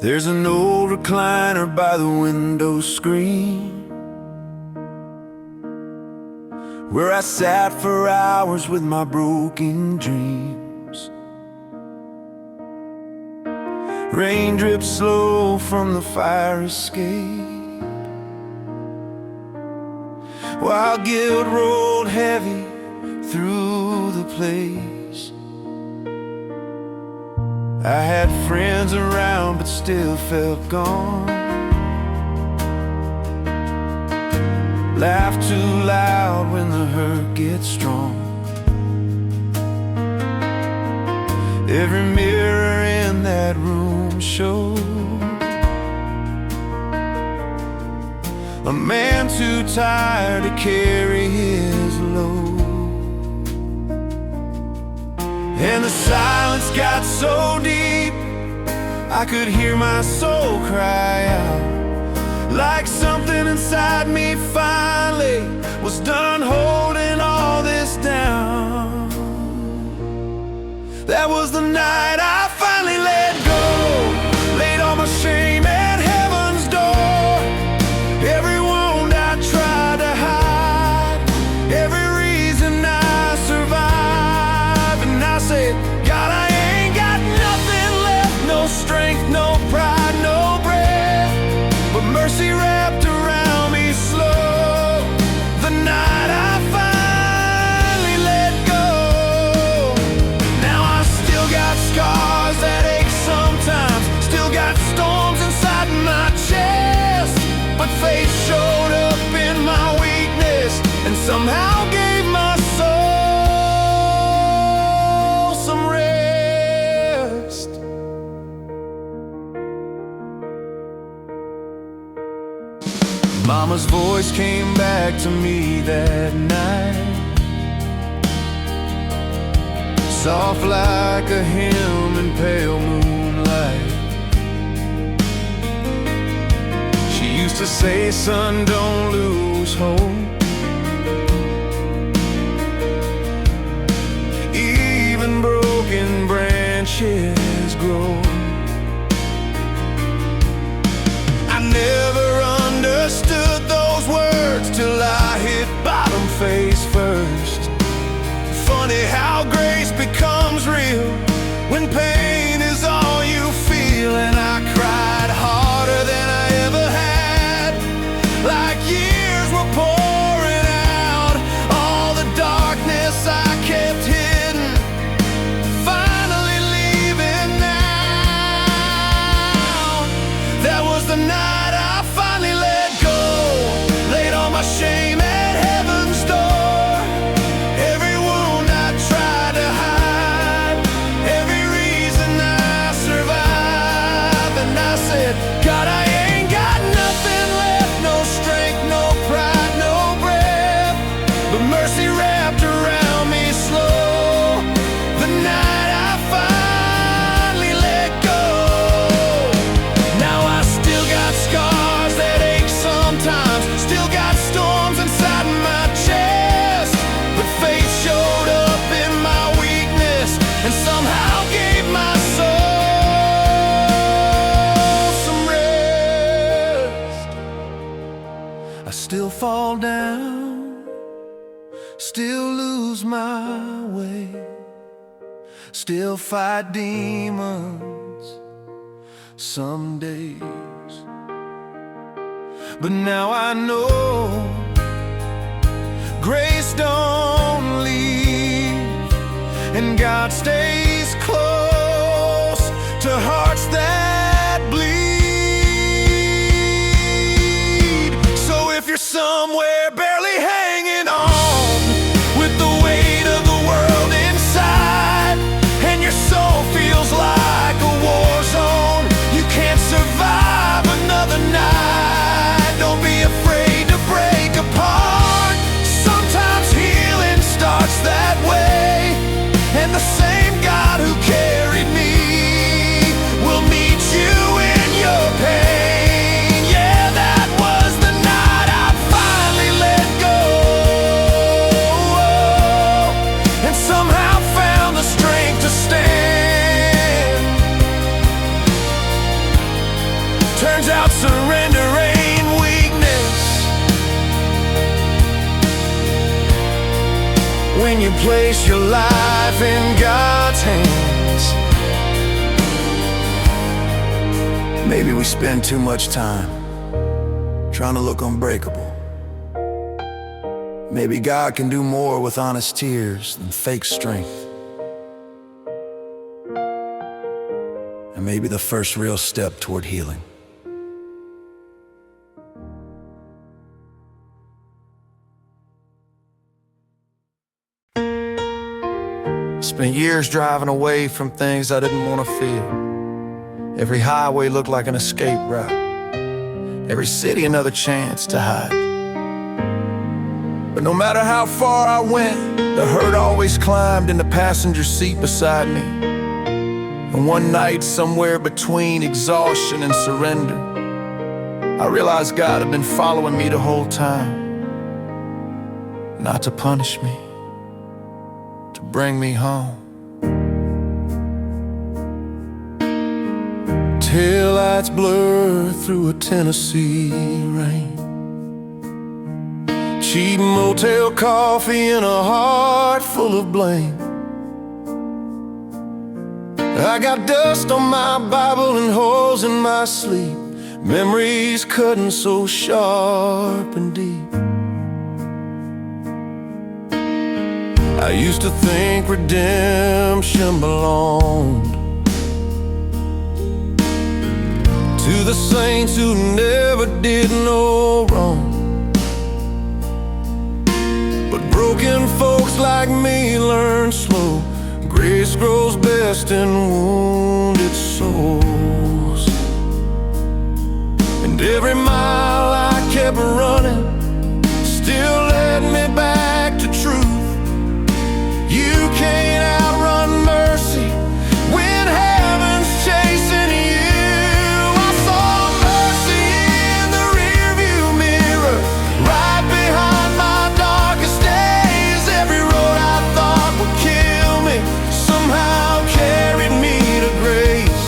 There's an old recliner by the window screen where I sat for hours with my broken dreams. Rain drips slow from the fire escape, while guilt rolled heavy through the place. I had friends around but still felt gone. Laugh too loud when the hurt gets strong. Every mirror in that room showed a man too tired to carry his load. And the silence got so deep I could hear my soul cry out, like something inside me finally was done holding all this down. That was the night I finally let go, laid all my shame at heaven's door. Every wound I tried to hide, every reason I survived. And I said, God, I ain't got nothing left, no strength, no pride, no breath, but mercy wrapped around me slow. The night I finally let go. Now I still got scars that ache sometimes, still got storms inside my chest, but faith showed up in my weakness and somehow gave my soul some rest. Mama's voice came back to me that night, soft like a hymn in pale moonlight. She used to say, son, don't lose hope. Even broken branches grow. I never understood those words till I hit bottom face first. Funny how grace becomes real when pain is all you feel. And I cried harder than I ever had, like years were pouring out. All the darkness I kept hidden, finally leaving now. That was the night I finally let go, laid all my shame at heaven's door. Every wound I tried to hide, every reason I survived. And I said, God, I ain't got nothing left, no strength, no pride, no breath, but mercy wrapped around me slow. The night I finally let go. Now I still got scars that ache sometimes, still got storms inside my chest, but faith showed up in my weakness and somehow gave my soul some rest. I still fall down, still lose my way, still fight demons some days. But now I know grace don't leave, and God stays close to hearts that bleed. So if you're somewhere barely hanging on, with the weight of the world inside, and your soul feels like a war zone, you can't survive another night, don't be afraid to break apart. Sometimes healing starts that way, and the same God who carried me will meet Turns out surrender ain't weakness when you place your life in God's hands. Maybe we spend too much time trying to look unbreakable. Maybe God can do more with honest tears than fake strength. And maybe the first real step toward healing. Spent years driving away from things I didn't want to feel. Every highway looked like an escape route. Every city another chance to hide. But no matter how far I went, the hurt always climbed in the passenger seat beside me. And one night, somewhere between exhaustion and surrender, I realized God had been following me the whole time. Not to punish me, to bring me home. Taillights blur through a Tennessee rain. Cheap motel coffee and a heart full of blame. I got dust on my Bible and holes in my sleep. Memories cutting so sharp and deep. I used to think redemption belonged to the saints who never did no wrong. But broken folks like me learn slow. Grace grows best in wounded souls. And every mile I kept running still led me back to truth. You can't outrun mercy when heaven's chasing you. I saw mercy in the rearview mirror, right behind my darkest days. Every road I thought would kill me somehow carried me to grace.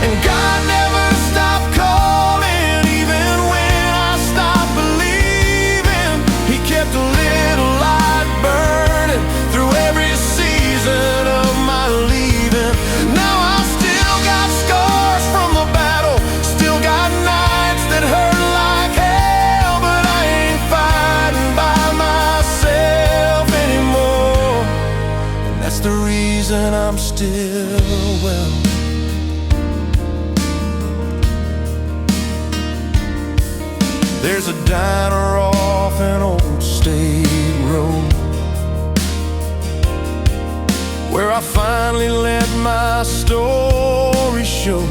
And God never stopped calling, even when I stopped believing. He kept a little light burning through every season of my leaving. Now I still got scars from the battle, still got nights that hurt like hell, but I ain't fighting by myself anymore. And that's the reason I'm still well. There's a diner off an old state road where I finally let my story show.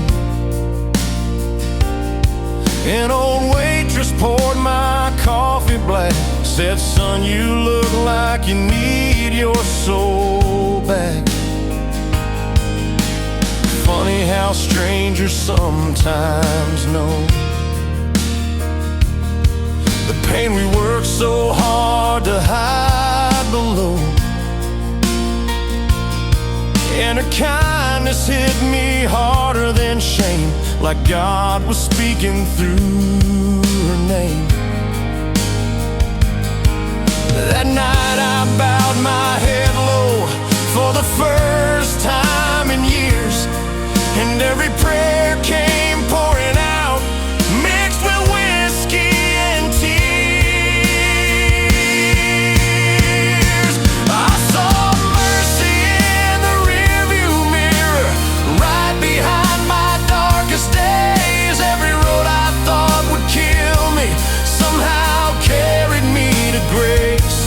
An old waitress poured my coffee black, said, "Son, you look like you need your soul back." Funny how strangers sometimes know the pain we work so hard to hide below. And her kindness hit me harder than shame, like God was speaking through her name. That night I bowed my head low for the first time in years, and every prayer came pouring out, mixed with whiskey and tears. I saw mercy in the rearview mirror, right behind my darkest days. Every road I thought would kill me somehow carried me to grace.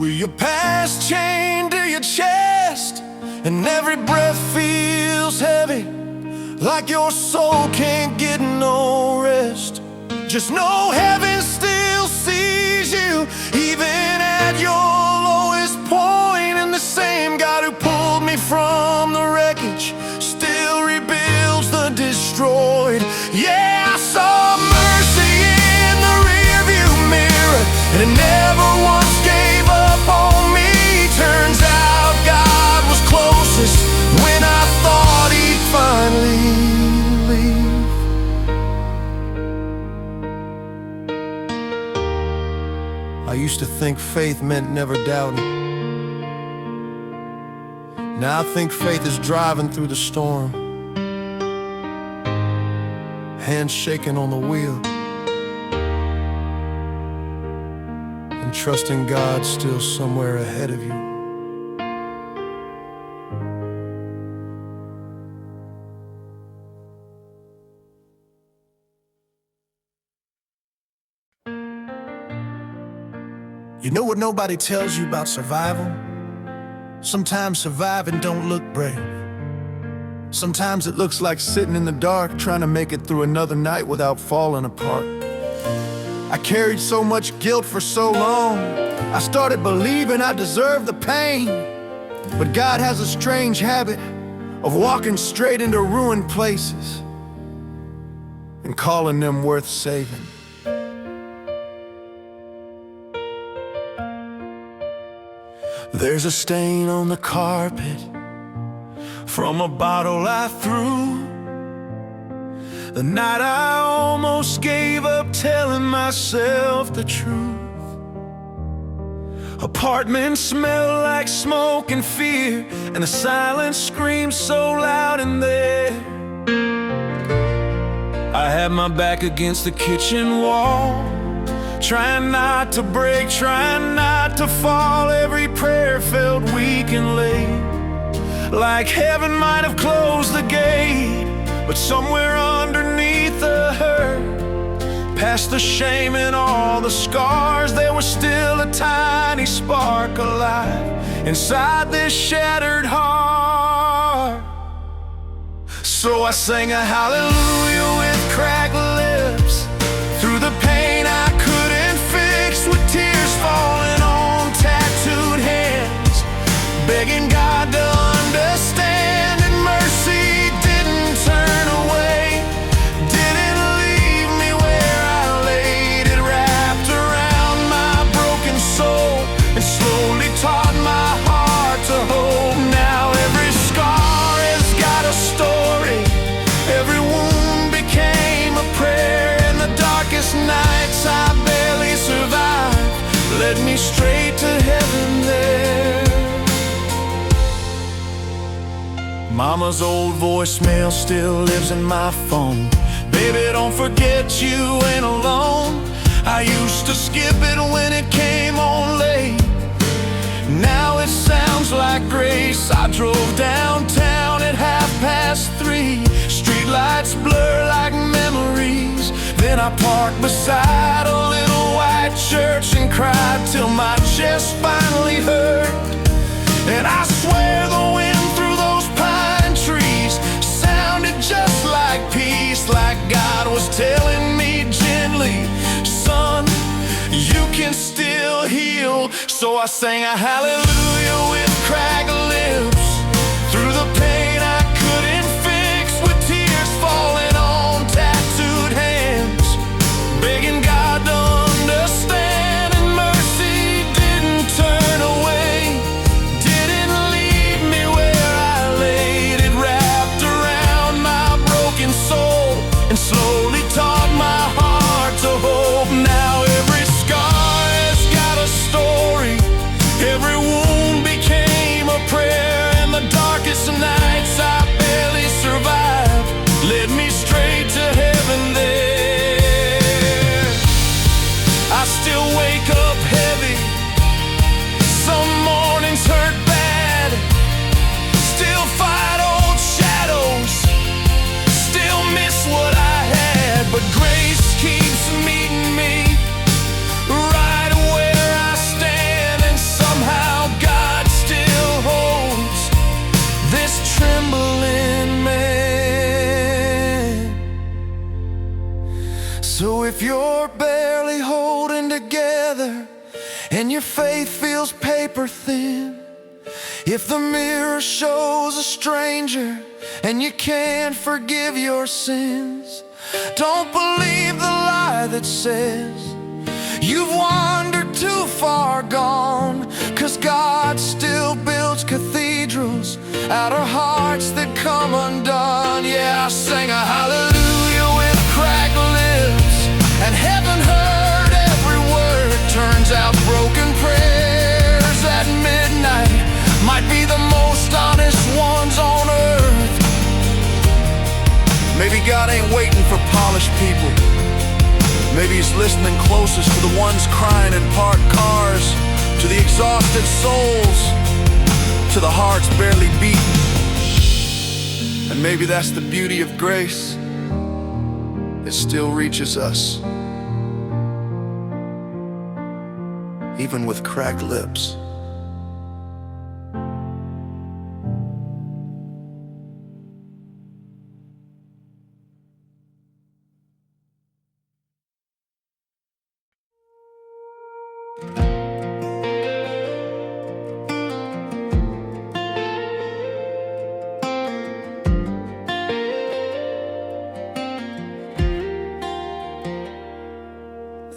with your past chained to your chest, and every breath feels heavy, like your soul can't get no rest. Just know heaven still sees you, even at your lowest point. And the same God who pulled me from the wreckage still rebuilds the destroyed. Yeah, I saw mercy in the rearview mirror, and it never once gave up on me. Turns out God was closest when I thought he'd finally leave. I used to think faith meant never doubting. Now I think faith is driving through the storm, hands shaking on the wheel, and trusting God's still somewhere ahead of you. You know what nobody tells you about survival? Sometimes surviving don't look brave. Sometimes it looks like sitting in the dark, trying to make it through another night without falling apart. I carried so much guilt for so long, I started believing I deserved the pain. But God has a strange habit of walking straight into ruined places and calling them worth saving. There's a stain on the carpet from a bottle I threw the night I almost gave up telling myself the truth. Apartments smell like smoke and fear, and the silence screams so loud in there. I had my back against the kitchen wall, trying not to break, trying not to fall. Every prayer felt weak and late, like heaven might have closed the gate. But somewhere underneath the hurt, past the shame and all the scars, there was still a tiny spark alive inside this shattered heart. So I sang a hallelujah with cracked lips through the pain I couldn't fix, with tears falling on tattooed hands, begging God to understand. And mercy didn't turn away, didn't leave me where I laid. It wrapped around my broken soul and slowly taught my heart to hope. Now every scar has got a story, every wound became a prayer. In the darkest nights I barely survived, led me straight to heaven there. Mama's old voicemail still lives in my phone. Baby, don't forget you ain't alone. I used to skip it when it came on late, now it sounds like grace. I drove downtown at 3:30. Streetlights blur like memories. Then I parked beside a little white church and cried till my chest finally hurt. And I swear the wind through those pine trees sounded just like peace, like God was telling me gently, son, you can still heal. So I sang a hallelujah with cracked lips through the pain I couldn't fix, with tears falling on tattooed hands, begging God to understand. And mercy didn't turn away, didn't leave me where I laid. It wrapped around my broken soul and slowly taught my heart to hope. Now every scar has got a story, every wound became a prayer. if you're barely holding together and your faith feels paper thin, if the mirror shows a stranger and you can't forgive your sins, don't believe the lie that says you've wandered too far gone, 'cause God still builds cathedrals out of hearts that come undone. Yeah, I sang a hallelujah with cracked lips, and heaven heard every word. Turns out broken prayers at midnight might be the most honest ones on earth. Maybe God ain't waiting for polished people. Maybe He's listening closest to the ones crying in parked cars, to the exhausted souls, to the hearts barely beating. And maybe that's the beauty of grace. It still reaches us, even with cracked lips.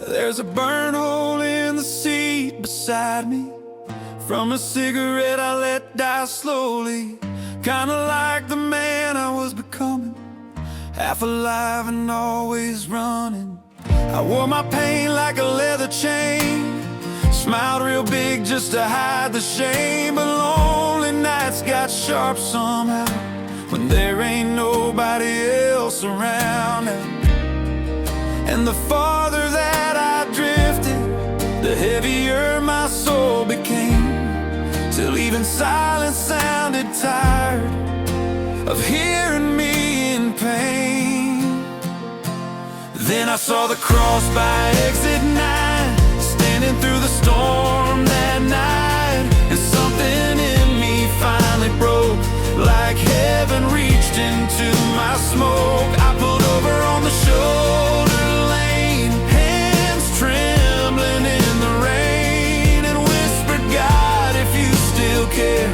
There's a burn hole in the seat beside me from a cigarette I let die slowly. Kinda like the man I was becoming, half alive and always running. I wore my pain like a leather chain, smiled real big just to hide the shame. But lonely nights got sharp somehow when there ain't nobody else around. And the farther that I drifted, the heavier my soul became, till even silence sounded tired of hearing me in pain. Then I saw the cross by exit 9, standing through the storm that night, and something in me finally broke, like heaven reached into my smoke. I pulled over on the shoulder lane, hands trembling in the rain, and whispered, God, if you still care,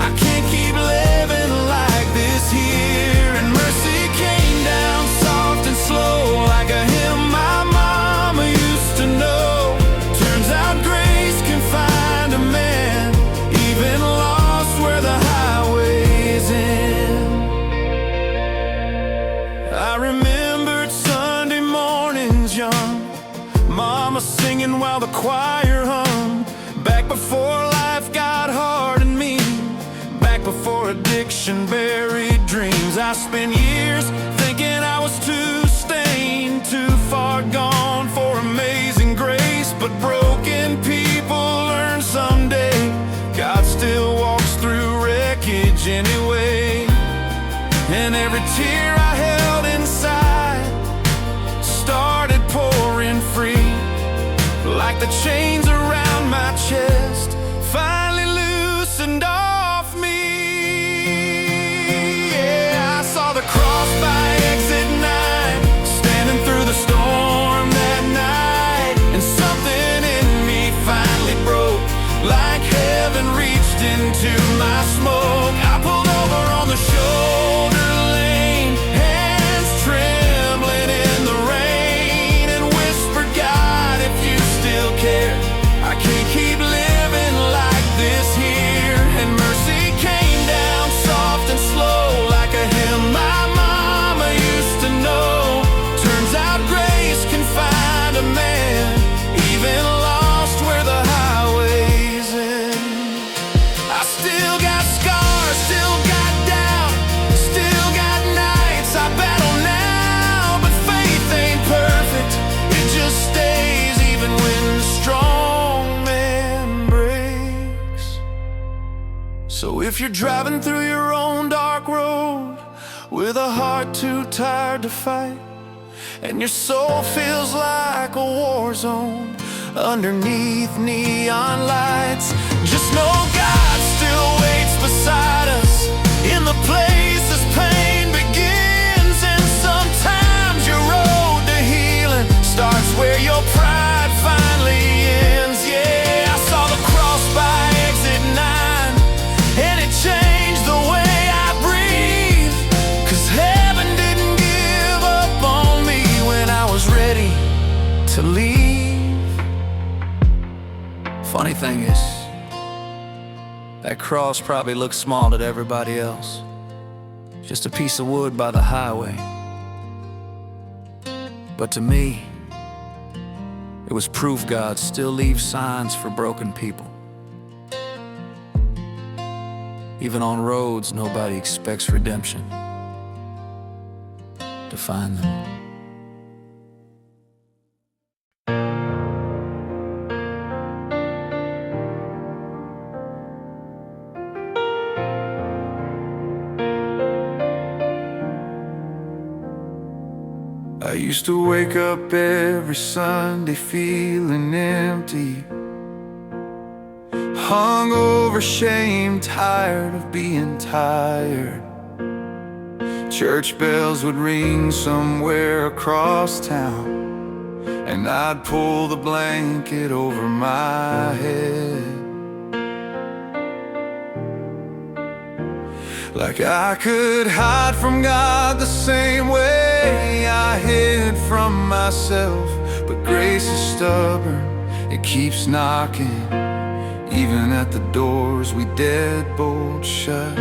I can't keep living like this here. And mercy came down soft and slow, like a hymn my mama used to know. Turns out grace can find a man, even lost where the highways end. I remembered Sunday mornings young, mama singing while the choir hummed. Back before life got hard and mean, back before addiction buried dreams. I spent years thinking I was too stained, too far gone for amazing grace. But broken people learn someday, God still walks through wreckage anyway. And every tear I held inside started pouring free, like the chains around my chest finally loosened off me. Yeah, I saw the cross by exit 9, standing through the storm that night, and something in me finally broke, like heaven reached into my smoke. I pulled over on the shoulder lane, hands trembling in the rain, and whispered, God, if you still care, I can't keep living like this here. And mercy came down soft and slow, like a hymn my mama used to know. Turns out grace can find a man, even lost where the highways end. I still got scars, still got doubt, still got nights I battle now. But faith ain't perfect, it just stays even when the strong man breaks. So if you're driving through your own dark road with a heart too tired to fight, and your soul feels like a war zone underneath neon lights, just know God still waits beside us in the places pain begins. And sometimes your road to healing starts thing is, that cross probably looks small to everybody else. Just a piece of wood by the highway. But to me, it was proof God still leaves signs for broken people. Even on roads nobody expects redemption to find them. I used to wake up every Sunday feeling empty, hungover, shamed, tired of being tired. Church bells would ring somewhere across town, and I'd pull the blanket over my head, like I could hide from God the same way I hid from myself. But grace is stubborn, it keeps knocking, even at the doors we deadbolt shut.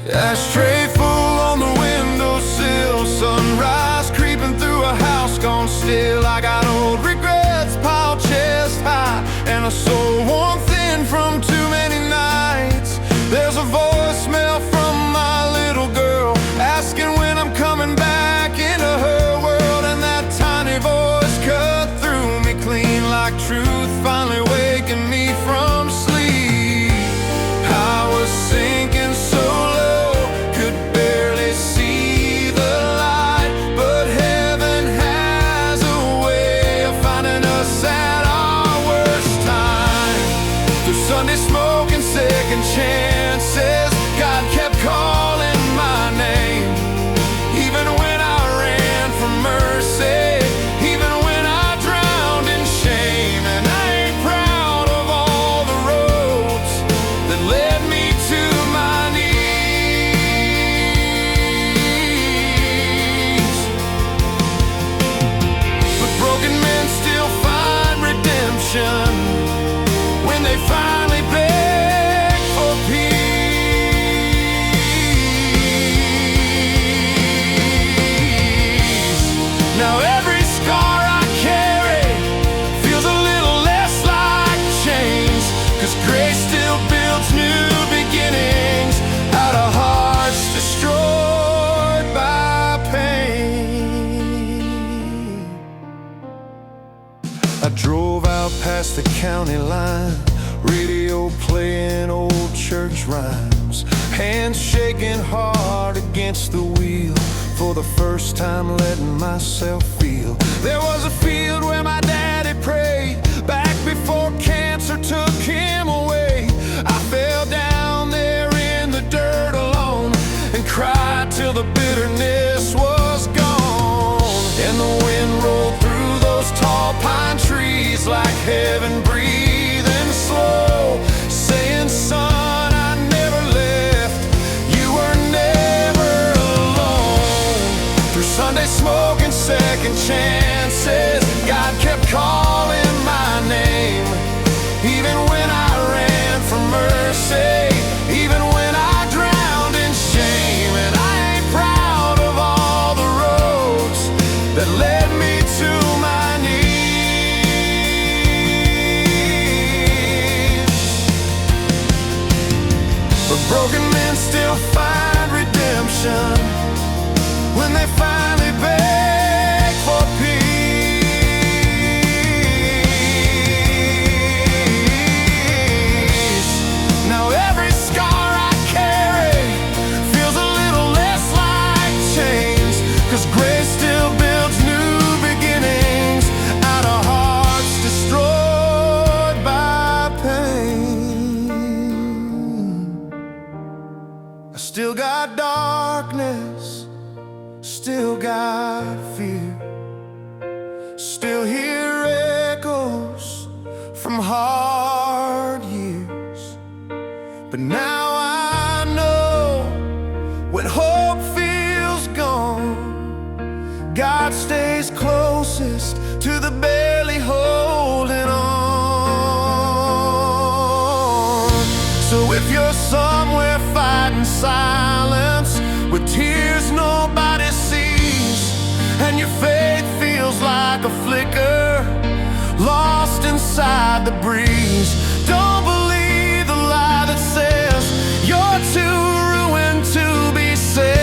Ashtray full on the windowsill, sunrise creeping through a house gone still. I got old regrets piled chest high, and a soul worn thin from too many nights. There's a voicemail from my little girl asking when I'm coming back into her world, and that tiny voice cut through me clean like truth, finally waking me from sleep. I was sinking so low, could barely see the light, but heaven has a way of finding us at our worst time. Through Sunday smoke and second chances, God kept calling my name, even when I ran from mercy, even when I drowned in shame. And I ain't proud of all the roads that led me to my knees. But broken men still find redemption when they finally beg for peace. Now every scar I carry feels a little less like chains, 'cause grace still builds new beginnings out of hearts destroyed by pain. I drove out past the county line, radio playing old church rhymes, hands shaking hard against the wheel, for the first time letting myself feel. There was a field where my daddy prayed back before cancer took him away. I fell down there in the dirt alone and cried till the bitterness was gone. And the wind rolled through those tall pine trees like heaven breathing slow, saying, son, I never left, you were never alone. Through Sunday smoke and second chances, God kept calling my name, even when I ran from mercy, even when I drowned in shame. And I ain't proud of all the roads that led me to my knees. But broken men still find redemption when they finally beg for peace. Now every scar I carry feels a little less like chains, 'cause grace still builds new beginnings out of hearts destroyed by pain. I still got darkness, still got fear, still hear echoes from hard years. But now I know when hope feels gone, God stays closest the barely holding on. So if you're somewhere fighting silence with tears nobody sees, and your faith feels like a flicker lost inside the breeze, don't believe the lie that says you're too ruined to be saved.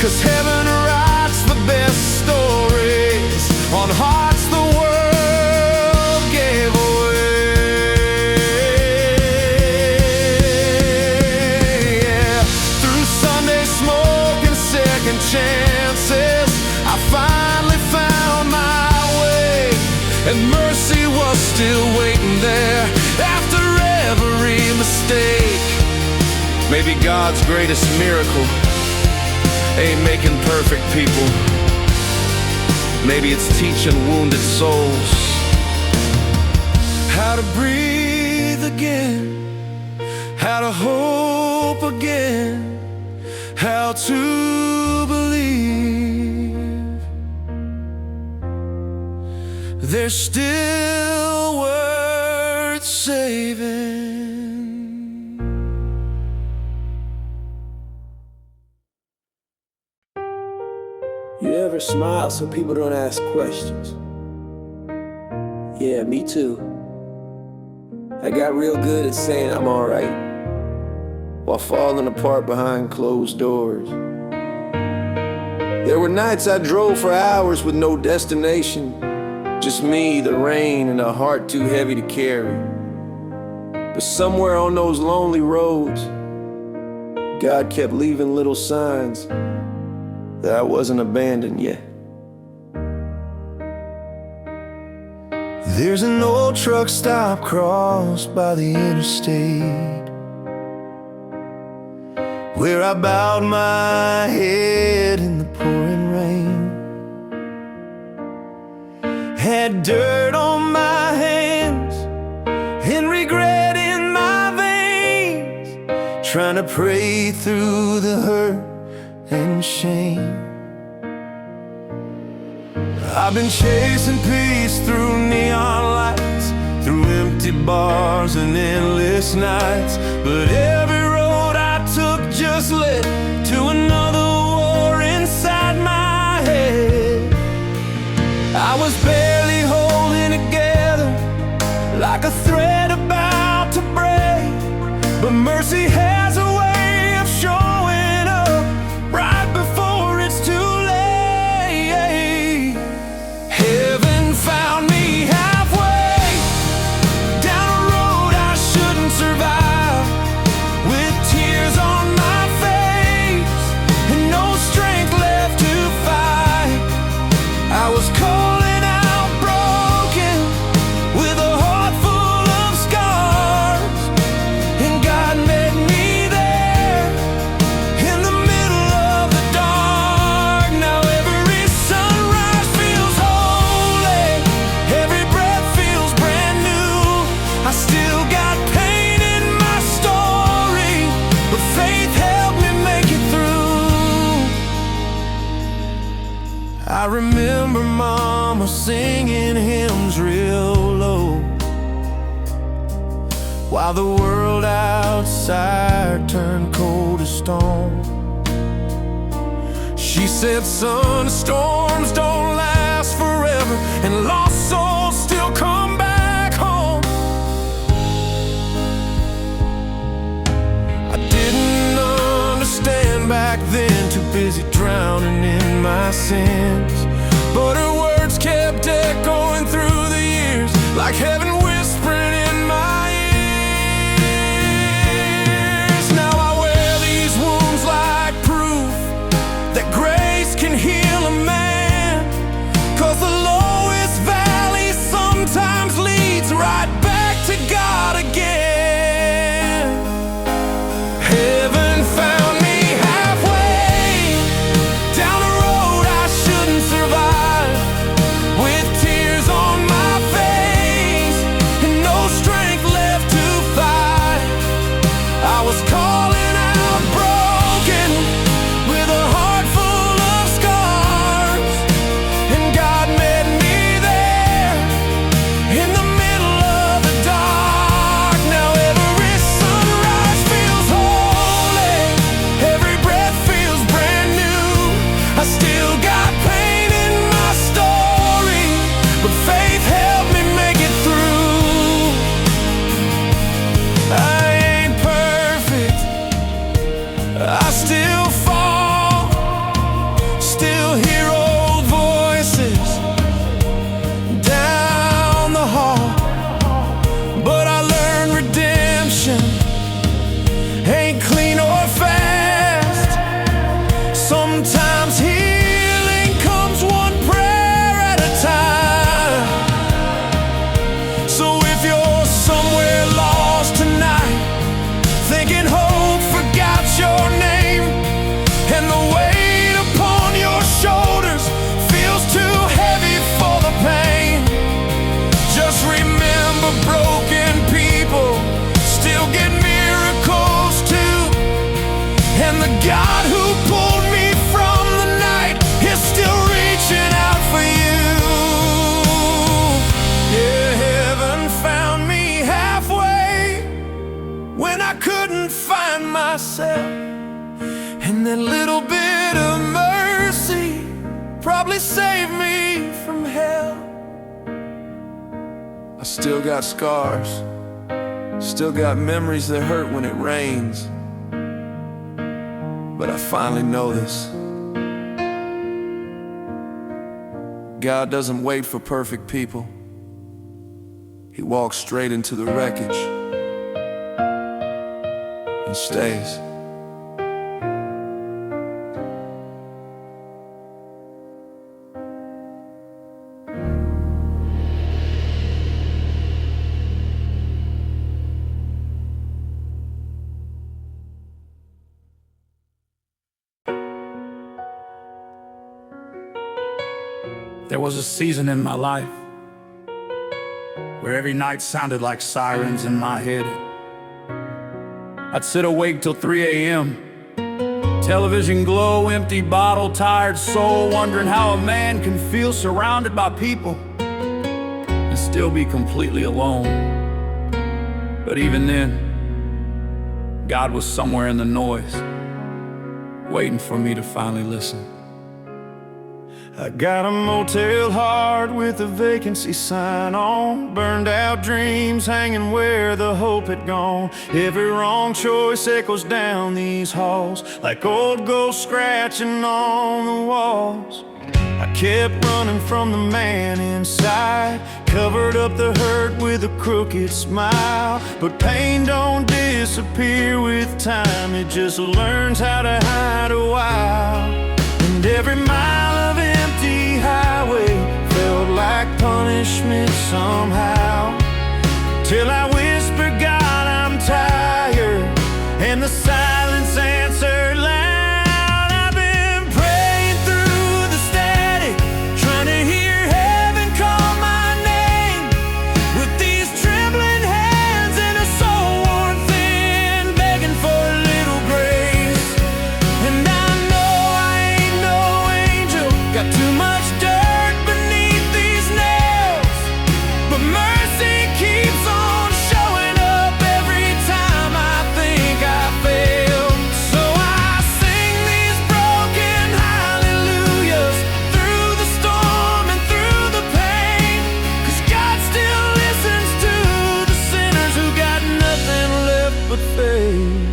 'Cause heaven writes the best stories on hearts the world gave away. Yeah. Through Sunday smoke and second chances, I finally found my way, and mercy was still waiting there after every mistake. Maybe God's greatest miracle ain't making perfect people. Maybe it's teaching wounded souls how to breathe again, how to hope again, how to believe they're still worth saving. You ever smile so people don't ask questions? Yeah, me too. I got real good at saying I'm alright while falling apart behind closed doors. There were nights I drove for hours with no destination, just me, the rain, and a heart too heavy to carry. But somewhere on those lonely roads, God kept leaving little signs that I wasn't abandoned yet. There's an old truck stop crossed by the interstate where I bowed my head in the pouring rain. Had dirt on my hands and regret in my veins, trying to pray through the hurt and shame. I've been chasing peace through neon lights, through empty bars and endless nights, but every road I took just led to another war inside my head. I was barely holding together like a thread about to break, but mercy has a way of showing up right before it's too late. Heaven found me halfway down a road I shouldn't survive, with tears on my face and no strength left to fight. I was calling out broken with a heart full of scars, and God met me there in the middle of the dark. Now every sunrise feels holy, every breath feels brand new. I still got pain in my story, but faith helped me make it through. I remember Mama singing hymns real low while the world outside turned cold as stone. She said, "Son, storms don't last forever, and lost souls still come back home." I didn't understand back then, too busy drowning in my sins, but her words kept echoing through the years like heaven whispering in my ears. Now I wear these wounds like proof that grace can heal a man, 'cause the lowest valley sometimes leads right back to God again. Heaven found me halfway down a road I shouldn't survive, with tears on my face Sometimes healing comes one prayer at a time. So if you're somewhere lost tonight, thinking hope forgot your name, and the weight upon your shoulders feels too heavy for the pain, just remember broken people still get miracles too. And the God who pulled me from the night is still reaching out for you. Yeah, heaven found me halfway when I couldn't find myself, and that little bit of mercy probably saved me from hell. I still got scars, still got memories that hurt when it rains, but I finally know this: God doesn't wait for perfect people. He walks straight into the wreckage and stays. There was a season in my life where every night sounded like sirens in my head. I'd sit awake till 3 a.m. Television glow, empty bottle, tired soul, wondering how a man can feel surrounded by people and still be completely alone. But even then, God was somewhere in the noise, waiting for me to finally listen. I got a motel heart with a vacancy sign on, burned out dreams hanging where the hope had gone. Every wrong choice echoes down these halls like old ghosts scratching on the walls. I kept running from the man inside, covered up the hurt with a crooked smile. But pain don't disappear with time, it just learns how to hide a while. And every mile of empty highway felt like punishment somehow, till I whispered, God, I'm tired, and the silence answered loud. I've been praying through the static, trying to hear heaven call my name, with these trembling hands and a soul worn thin, begging for a little grace. And I know I ain't no angel, got too much dirt beneath these nails, but mercy keeps on showing up every time I think I failed. So I sing these broken hallelujahs through the storm and through the pain, 'cause God still listens to the sinners who got nothing left but faith.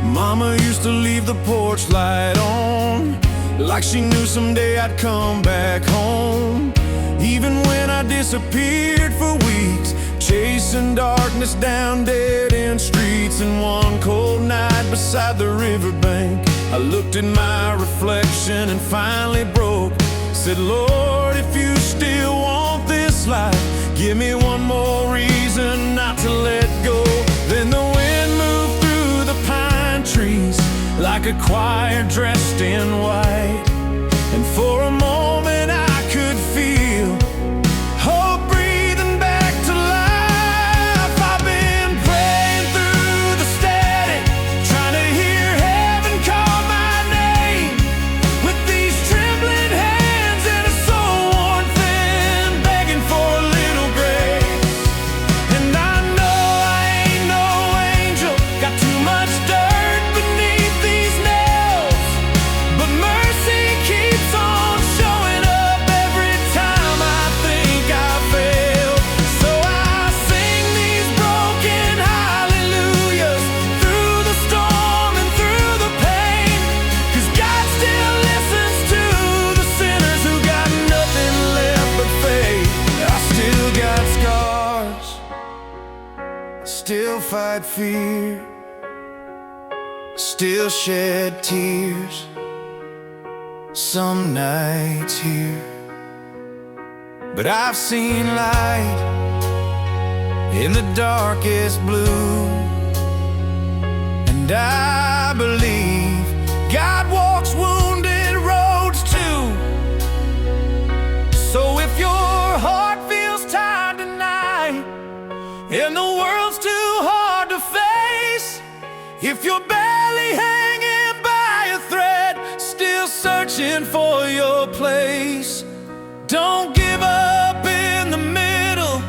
Mama used to leave the porch light on, like she knew someday I'd come back home. Even when I disappeared for weeks, chasing darkness down dead-end streets. And one cold night beside the riverbank, I looked at my reflection and finally broke. Said, Lord, if you still want this life, give me one more reason not to let go. Then the wind moved through the pine trees like a choir dressed in white, and for a moment I could feel hope breathing back to life. I've been praying through the static, trying to hear heaven call my name, with these trembling hands and a soul worn thin, begging for a little grace. And I know I ain't no angel, got too much dirt beneath these nails, but mercy keeps on showing up every time I think I failed. So I sing these broken hallelujahs through the storm and through the pain, 'cause God still listens to the sinners who got nothing left but faith. I still got scars, I still fight fear, still shed tears some nights here. But I've seen light in the darkest blue, and I believe God walks wounded roads too. So if your heart feels tired tonight and the world's too hard to face, if you're barely hanging by a thread, still searching for your place, don't give up in the middle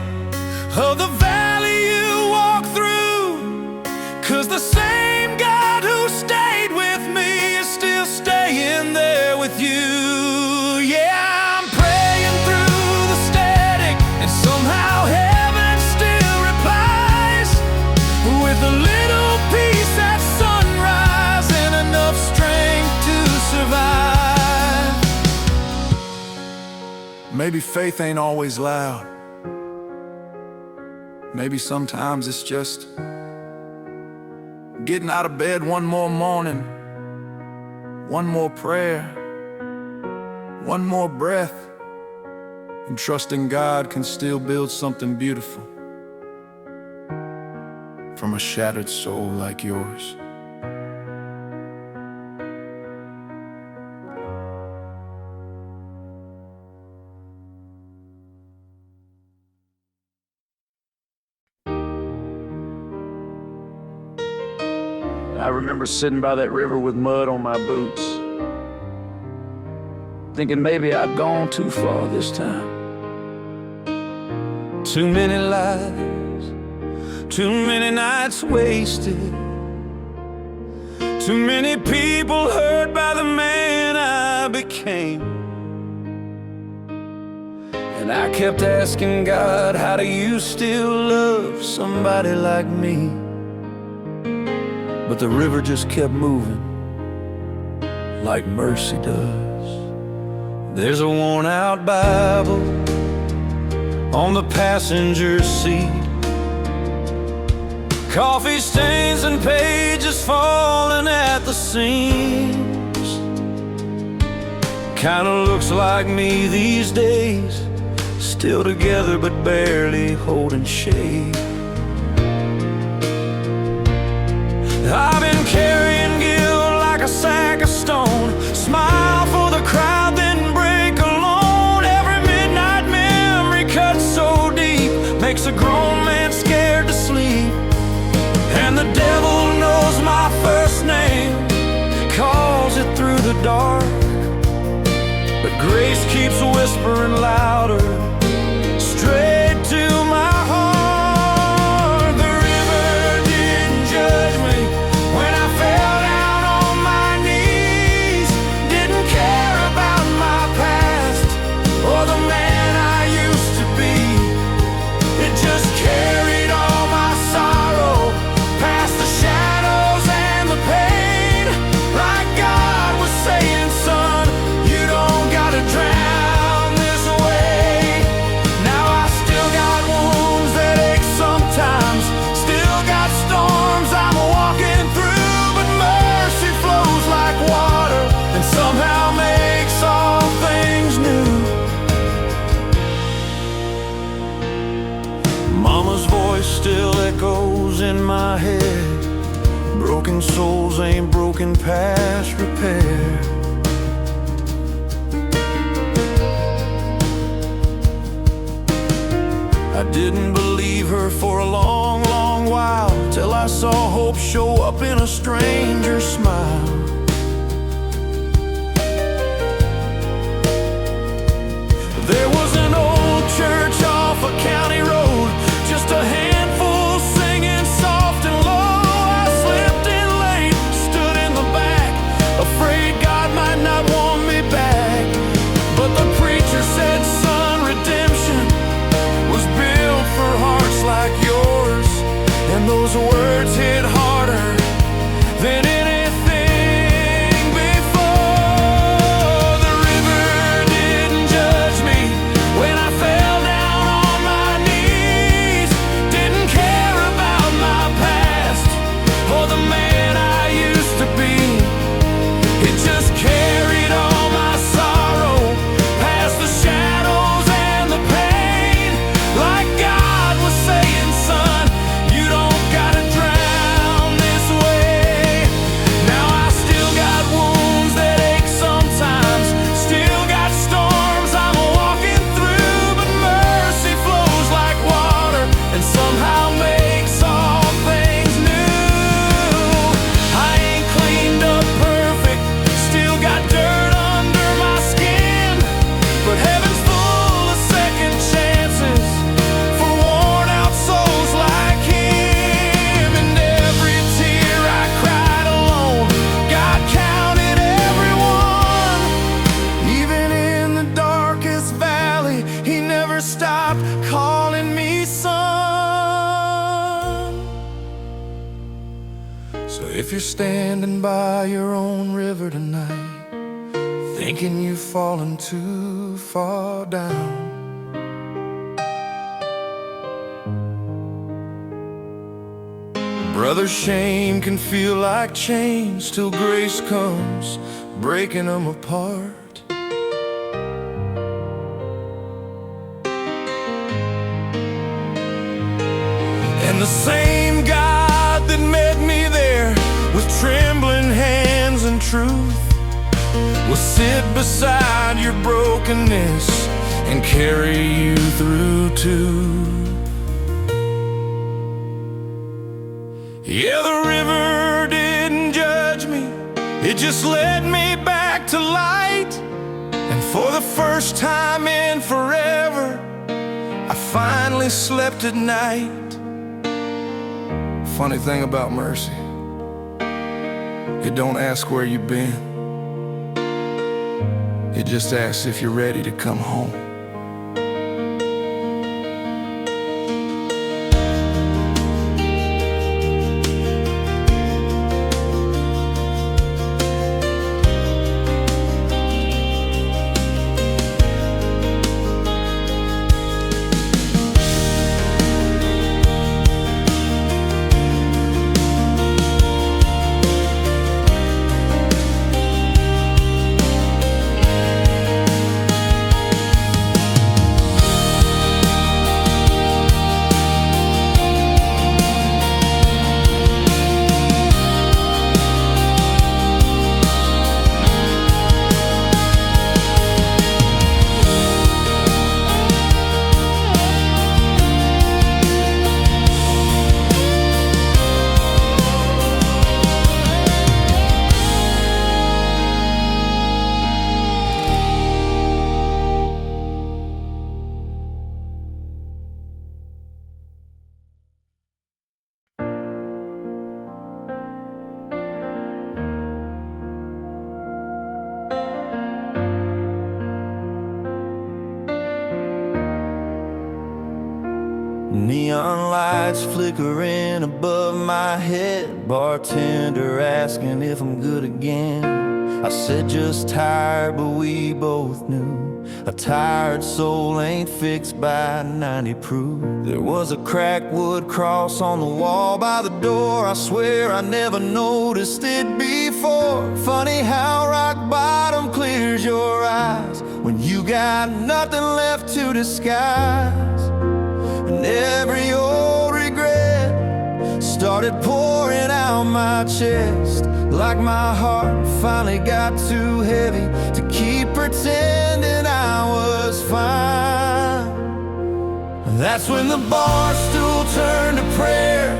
of the valley you walk through, 'cause the same God who stayed with me is still staying there with you. Yeah, I'm praying through the static, and somehow heaven still replies with a little peace at sunrise and enough strength to survive. Maybe faith ain't always loud. Maybe sometimes it's just getting out of bed one more morning, one more prayer, one more breath, and trusting God can still build something beautiful from a shattered soul like yours. I remember sitting by that river with mud on my boots, thinking maybe I'd gone too far this time. Too many lies, too many nights wasted, too many people hurt by the man I became. And I kept asking God, how do you still love somebody like me? But the river just kept moving, like mercy does. There's a worn-out Bible on the passenger seat, coffee stains and pages falling at the seams. Kinda looks like me these days, still together but barely holding shade. I've been carrying guilt like a sack of stone, smile for the crowd then break alone. Every midnight memory cut so deep, makes a grown man scared to sleep. And the devil knows my first name, calls it through the dark, but grace keeps whispering louder, straight to my heart. The river didn't judge me when I fell down on my knees, didn't care about my past or the man I used to be. It just carried all my sorrow past the shadows and the pain, like God was saying, son, you don't gotta drown this way. Now I still got wounds that ache sometimes, still got storms I'm walking through, but mercy flows like water and somehow makes all things new. Mama's voice still echoes in my head, broken souls ain't broken past repair. I didn't believe her for a long, long while, till I saw hope show up in a stranger's smile. There was an old church off a county road, just a handful singing soft and low. I slipped in late, stood in the back, afraid God might not want me back. But the preacher said, son, redemption was built for hearts like yours. And those words hit harder than anything you're standing by your own river tonight, thinking you've fallen too far down. Brother, shame can feel like chains till grace comes, breaking them apart. And the same God that met me there with trembling hands and truth will sit beside your brokenness and carry you through too. Yeah, the river didn't judge me, it just led me back to light. And for the first time in forever, I finally slept at night. Funny thing about mercy, it don't ask where you've been, it just asks if you're ready to come home. Neon lights flickering above my head, bartender asking if I'm good again. I said just tired, but we both knew a tired soul ain't fixed by 90 proof. There was a cracked wood cross on the wall by the door. I swear I never noticed it before. Funny how rock bottom clears your eyes when you got nothing left to disguise. And every old regret started pouring out my chest, like my heart finally got too heavy to keep pretending I was fine. That's when the barstool turned to prayer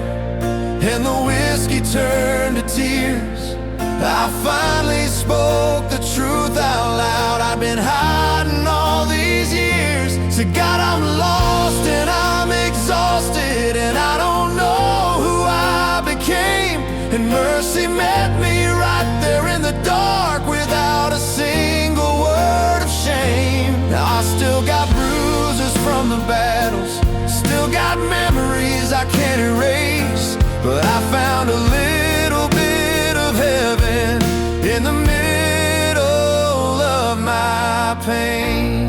and the whiskey turned to tears. I finally spoke the truth out loud. I've been hiding all these years. Said, God, I'm lost and I'm exhausted, and I don't know who I became. And mercy met me right there in the dark without a single word of shame. Now I still got bruises from the battles, still got memories I can't erase, but I found a little bit of heaven in the middle of my pain.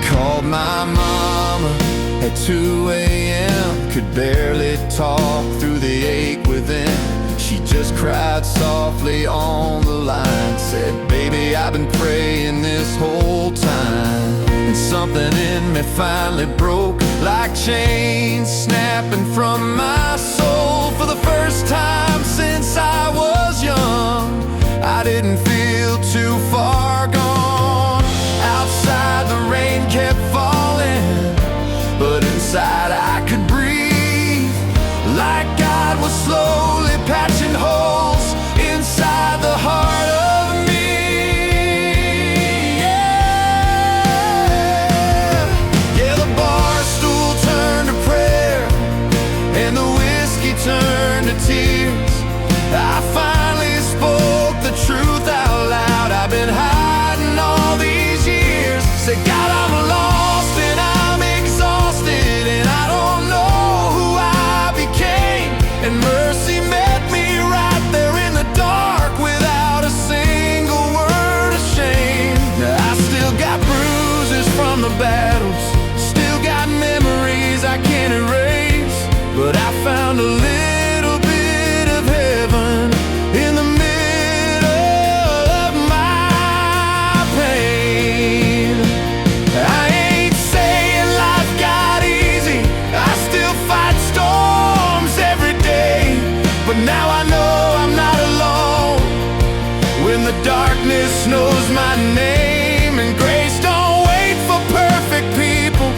Called my mama at 2 a.m. Could barely talk through the ache within. She just cried softly on the line. Said, baby, I've been praying this whole time. And something in me finally broke, like chains snapping from my soul. For the first time since I was young, I didn't feel too far gone. Outside the rain kept falling, but inside I could breathe, like God was slowly patching holes inside the heart of me. Yeah, the barstool turned to prayer and the whiskey turned to tears. I finally spoke the truth out loud. I've been hiding all these years. Said, God, I'm lost and I'm exhausted, and I don't know mercy met me right there in the dark without a single word of shame. I still got bruises from the battles, still got memories I can't erase, but I found a little bit of heaven in the middle of my pain. I ain't saying life got easy, I still fight storms every day, but now I know I'm not alone when the darkness knows my name. And grace don't wait for perfect people,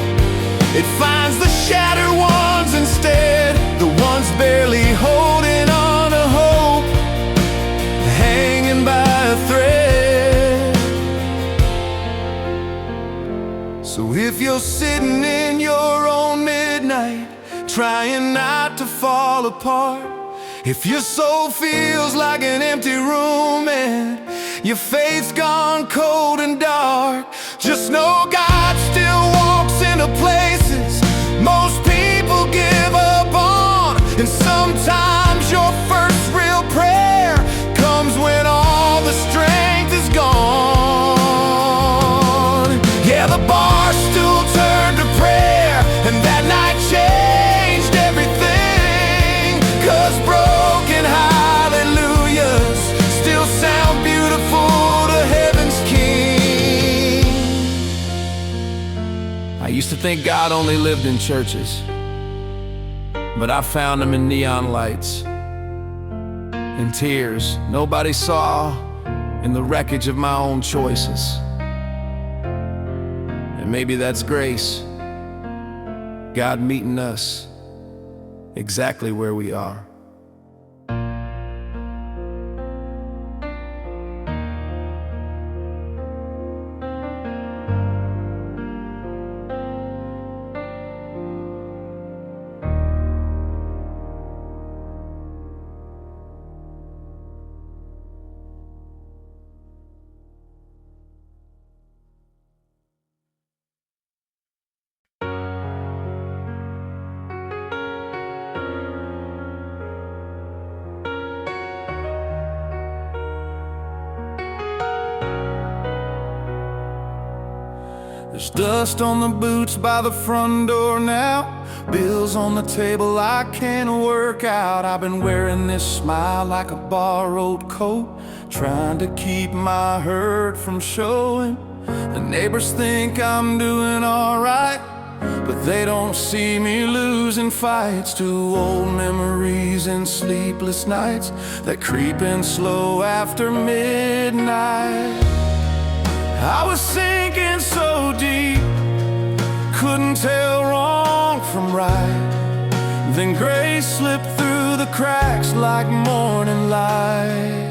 it finds the shattered ones instead, the ones barely holding on to hope, hanging by a thread. So if you're sitting in your own midnight, trying not to fall apart, if your soul feels like an empty room and your faith's gone cold and dark, just know God still walks into places most people give up on. And sometimes your first real prayer comes when all the strength is gone. Yeah, the Barstool turned to prayer, and that night changed everything, 'cause broken hallelujahs still sound beautiful to heaven's King. I used to think God only lived in churches, but I found him in neon lights, in tears nobody saw, in the wreckage of my own choices. And maybe that's grace, God meeting us exactly where we are. There's dust on the boots by the front door now, bills on the table I can't work out. I've been wearing this smile like a borrowed coat, trying to keep my hurt from showing. The neighbors think I'm doing alright, but they don't see me losing fights to old memories and sleepless nights that creep in slow after midnight. I was sinking so deep, couldn't tell wrong from right. Then grace slipped through the cracks like morning light.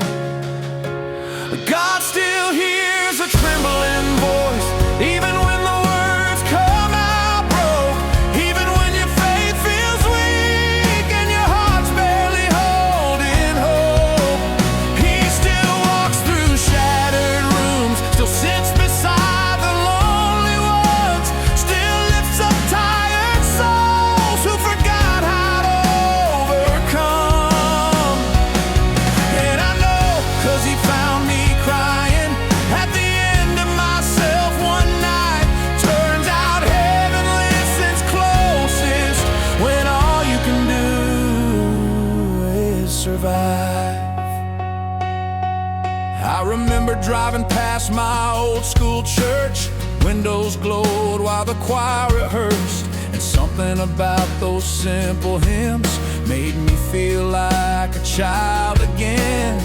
God still hears a trembling voice, even when the words come out broke, even when your faith feels weak and your heart's barely holding hope. He still walks through shattered rooms, still sits beside the lonely ones, still lifts up tired souls who forgot how to overcome. And I know, 'cause he found me crying at the end of myself one night. Turns out heaven listens closest when all you can do is survive. I remember driving past my old school church, windows glowed while the choir rehearsed, and something about those simple hymns made me feel like a child again.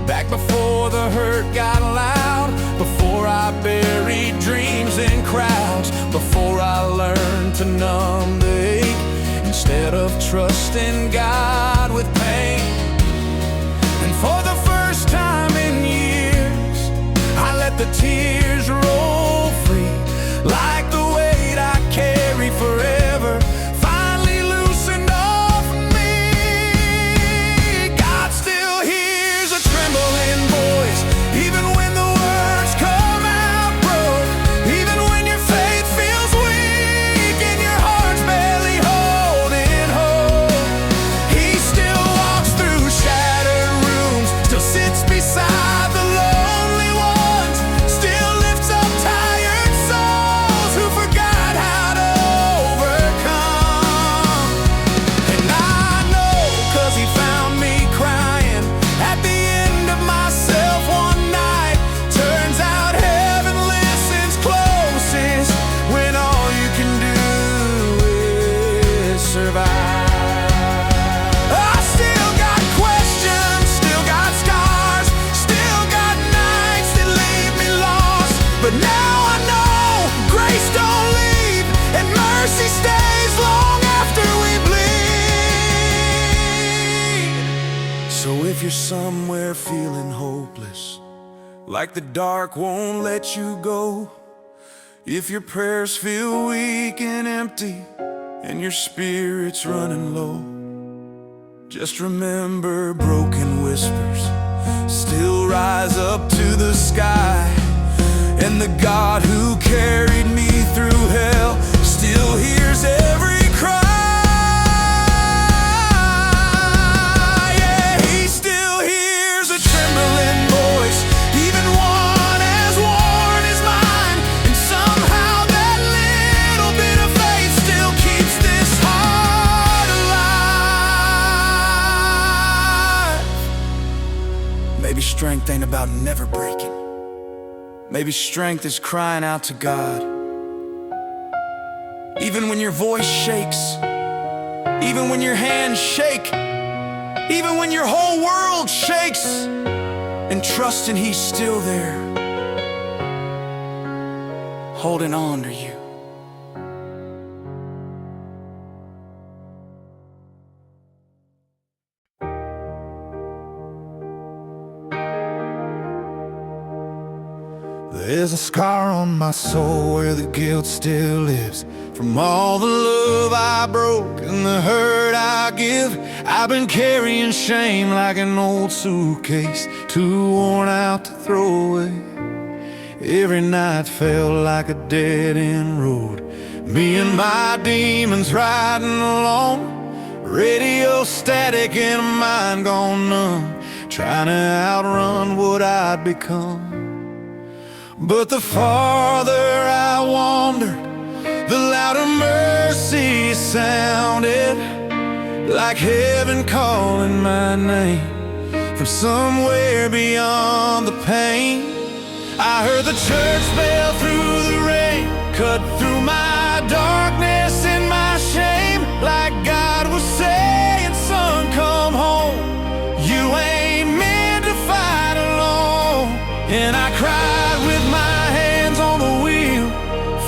Back before the hurt got loud, before I buried dreams in crowds, before I learned to numb the ache instead of trusting God with pain. And for the first time in years, I let the tears roll free, like the weight I carry forever finally loosened off me. God still hears a trembling voice, even when the words come out broke, even when your faith feels weak and your heart's barely holding hope. He still So if you're somewhere feeling hopeless, like the dark won't let you go, if your prayers feel weak and empty and your spirit's running low, just remember broken whispers still rise up to the sky, and the God who carried me through hell still hears every cry. Yeah, he still hears a trembling voice, even one as worn as mine, and somehow that little bit of faith still keeps this heart alive. Maybe strength ain't about never breaking. Maybe strength is crying out to God, even when your voice shakes, even when your hands shake, even when your whole world shakes, and trusting He's still there, holding on to you. There's a scar on my soul where the guilt still lives, from all the love I broke and the hurt I give. I've been carrying shame like an old suitcase, too worn out to throw away. Every night felt like a dead-end road, me and my demons riding along, radio static and a mind gone numb, trying to outrun what I'd become. But the farther I wandered, the louder mercy sounded, like heaven calling my name from somewhere beyond the pain. I heard the church bell through the rain, cut through my darkness and my shame, like God was saying, son, come home. You ain't meant to fight alone. And I cried with my hands on the wheel,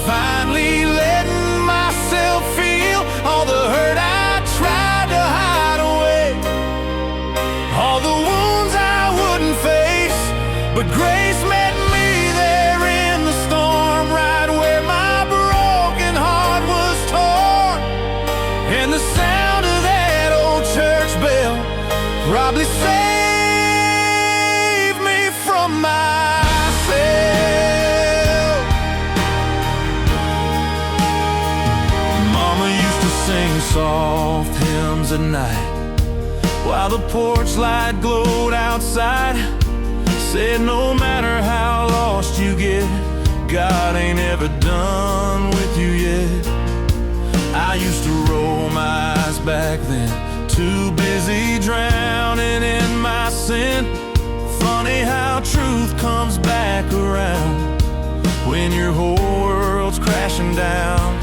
finally letting myself feel all the hurt I tried to hide away, all the wounds I wouldn't face. But grace met me there in the storm, right where my broken heart was torn. And the sound of that old church bell probably saved me from myself. Mama used to sing soft hymns at night while the porch light glowed outside. Said no matter how lost you get, God ain't ever done with you yet. I used to roll my eyes back then, too busy drowning in my sin. Funny how truth comes back around when your whole world's crashing down.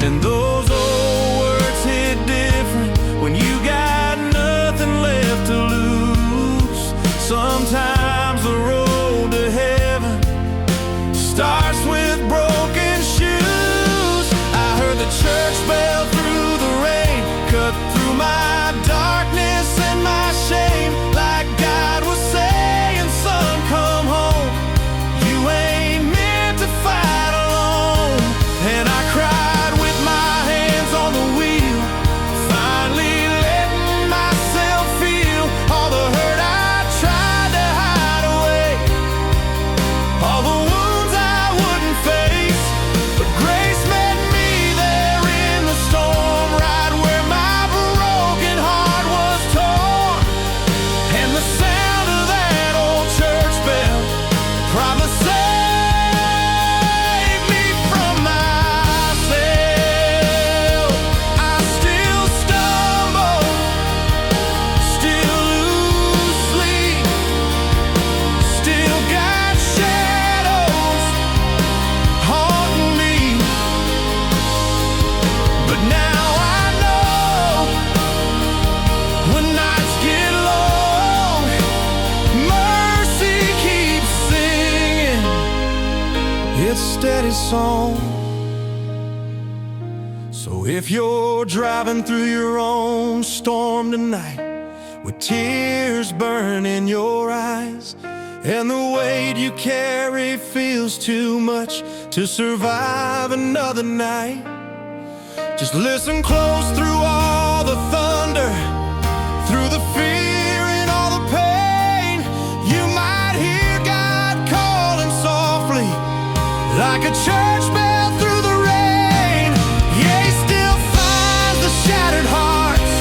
And those old words hit different when you got nothing left to lose. Sometimes the road to heaven starts with broken shoes. I heard the church bell through the rain, cut through my darkness and my shame, like God was saying, son, come home. You ain't meant to fight alone. And I cried with my hands on the wheel, finally letting myself feel all the hurt I tried to hide away, all the wounds I wouldn't face. But grace met me there in the storm, right where my broken heart was torn. And the sound of that old church bell probably saved me from myself. I still stumble, still lose sleep, still got shadows haunting me. But now I know when nights get long, mercy keeps singing its steady song. So if you're driving through your own storm tonight, with tears burn in your eyes, and the weight you carry feels too much to survive another night. Just listen close through all the thunder, through the fear and all the pain. You might hear God calling softly, like a church bell through the rain. Yeah, He still finds the shattered hearts,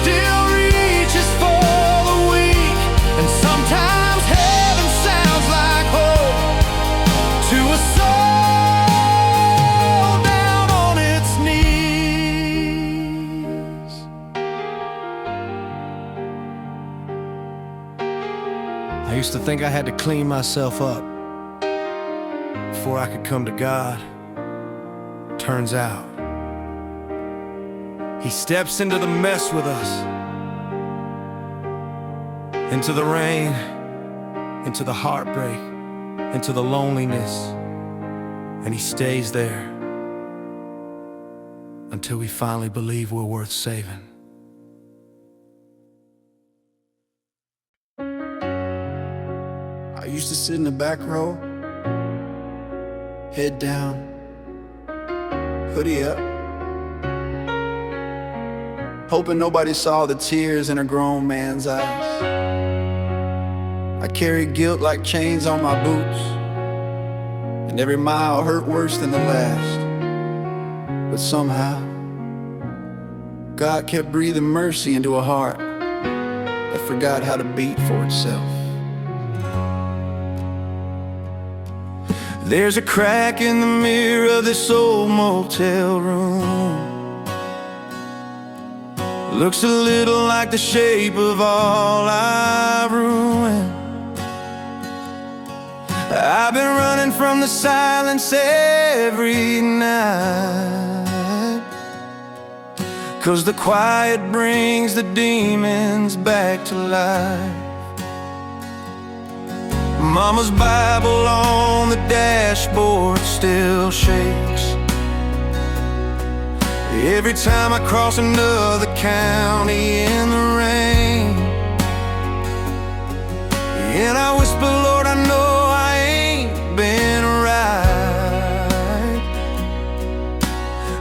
still reaches for the weak, and sometimes heaven sounds like hope to a soul down on its knees. I used to think I had to clean myself up before I could come to God. Turns out He steps into the mess with us, into the rain, into the heartbreak, into the loneliness, and He stays there until we finally believe we're worth saving. I used to sit in the back row, head down, hoodie up, hoping nobody saw the tears in a grown man's eyes. I carried guilt like chains on my boots, and every mile hurt worse than the last. But somehow, God kept breathing mercy into a heart that forgot how to beat for itself. There's a crack in the mirror of this old motel room. Looks a little like the shape of all I ruined. I've been running from the silence every night, 'cause the quiet brings the demons back to life. Mama's Bible on the dashboard still shakes every time I cross another county in the rain. And I whisper, Lord, I know I ain't been right,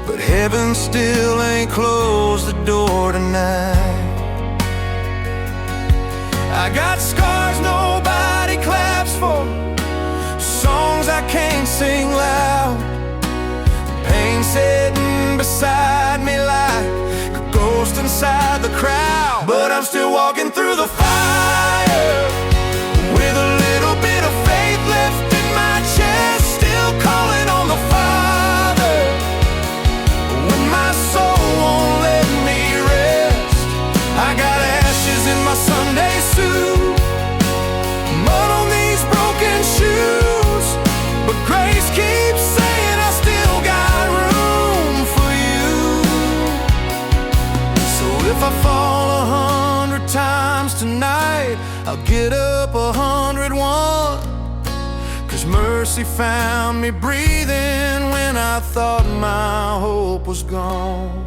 but heaven still ain't closed the door tonight. I got scars nobody claps for, songs I can't sing loud, pain sitting beside me like a ghost inside the crowd. But I'm still walking through the fire with a little bit of faith left in my chest, still calling on the Father when my soul won't let me rest. I got ashes in my Sunday suit, mud on these broken shoes, but grace keeps saying I still got room for you. So if I fall 100 times tonight, I'll get up 101, 'cause mercy found me breathing when I thought my hope was gone.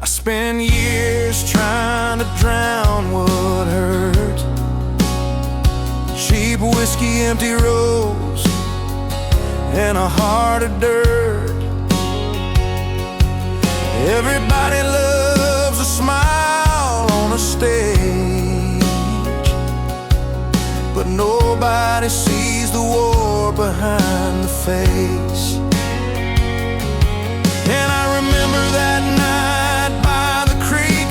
I spent years trying to drown what hurt, cheap whiskey, empty rows, and a heart of dirt. Everybody loves a smile on a stage, but nobody sees the war behind the face. And I remember that night by the creek,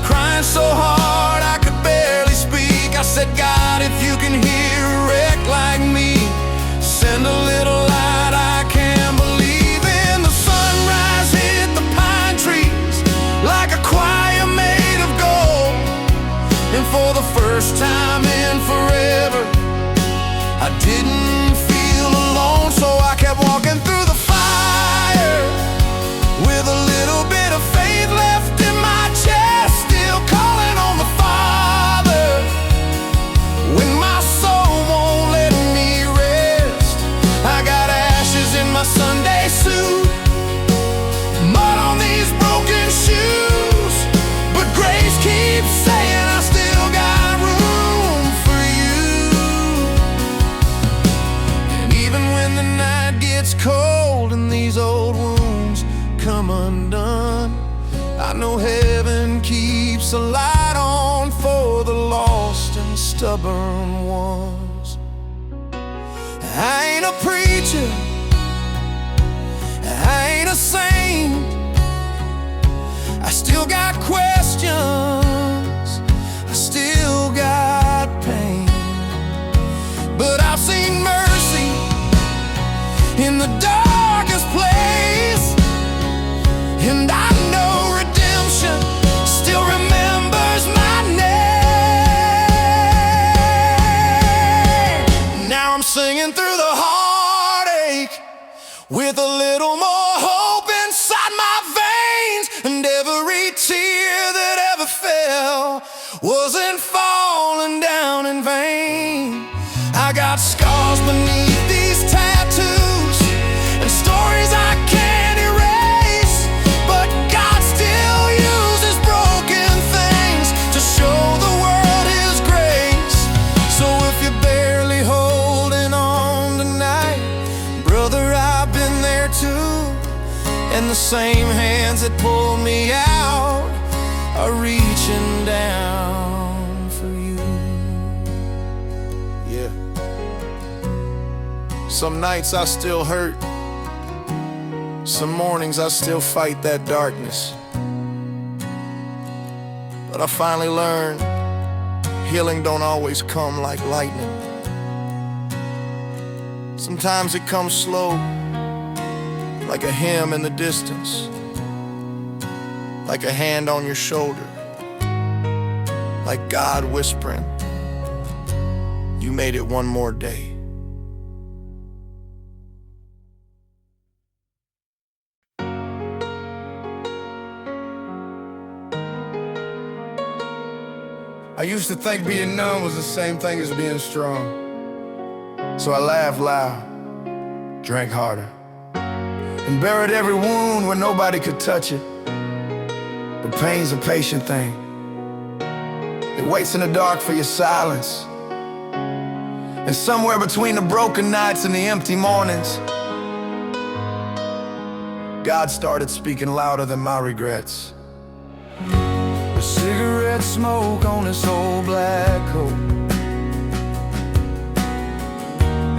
crying so hard I could barely speak. I said, God, if you can hear a wreck like me, send a little light I can believe in. The sunrise hit the pine trees like a choir made of gold, and for the first time in forever, I didn't feel alone. So I kept walking through stubborn ones. I ain't a preacher, I ain't a saint. I still got questions, I still got pain. But I've seen mercy in the darkest place, and I know redemption still remembers my name. Now I'm singing through the heartache with a little more hope inside my veins, and every tear that ever fell wasn't falling down in vain. I got scars beneath these tattoos and stories I can't erase, but God still uses broken things to show the world His grace. So if you're barely holding on tonight, brother, I've been there too, and the same hands that pulled me out are reaching down for you. Yeah. Some nights I still hurt, some mornings I still fight that darkness. But I finally learned healing don't always come like lightning. Sometimes it comes slow, like a hymn in the distance, like a hand on your shoulder, like God whispering, you made it one more day. I used to think being numb was the same thing as being strong. So I laughed loud, drank harder, and buried every wound where nobody could touch it. But pain's a patient thing. It waits in the dark for your silence. And somewhere between the broken nights and the empty mornings, God started speaking louder than my regrets. A cigarette smoke on this old black coat,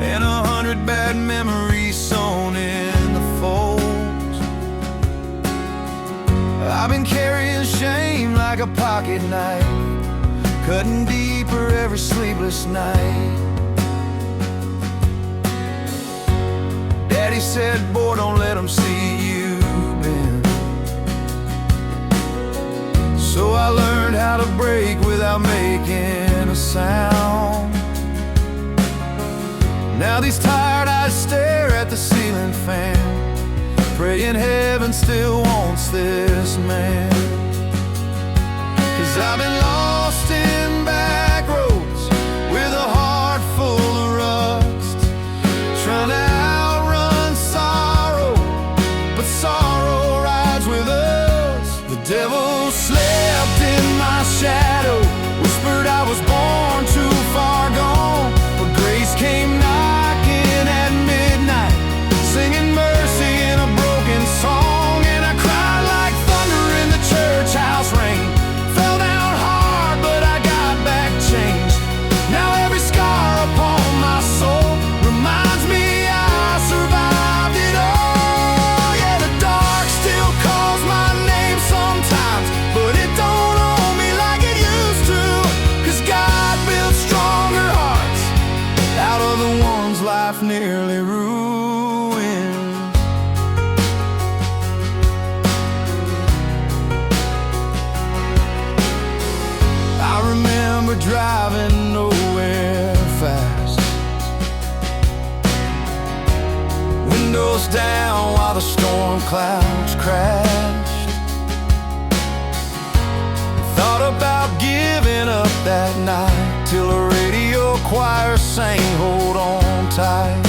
and 100 bad memories sewn in the folds. I've been carrying shame like a pocket knife, cutting deeper every sleepless night. Daddy said, boy, don't let them see you bend. So I learned how to break without making a sound. Now these tired eyes stare at the ceiling fan, praying heaven still wants this man. 'Cause I've been lost in back roads with a heart full of rust, trying to outrun sorrow, but sorrow rides with us. The devil slept in my shadow, whispered I was born too far gone, but grace came knocking at midnight, singing mercy in a broken song. And I cried like thunder in the church house rain, fell down hard but I got back changed. Now every scar upon my soul reminds me I survived it all. Yeah, the dark still calls my name sometimes, but it don't own me like it used to. 'Cause God built stronger hearts out of the ones life nearly ruined. I remember driving nowhere fast, windows down while the storm clouds crashed. Thought about giving up that night till a radio choir sang, hold on tight.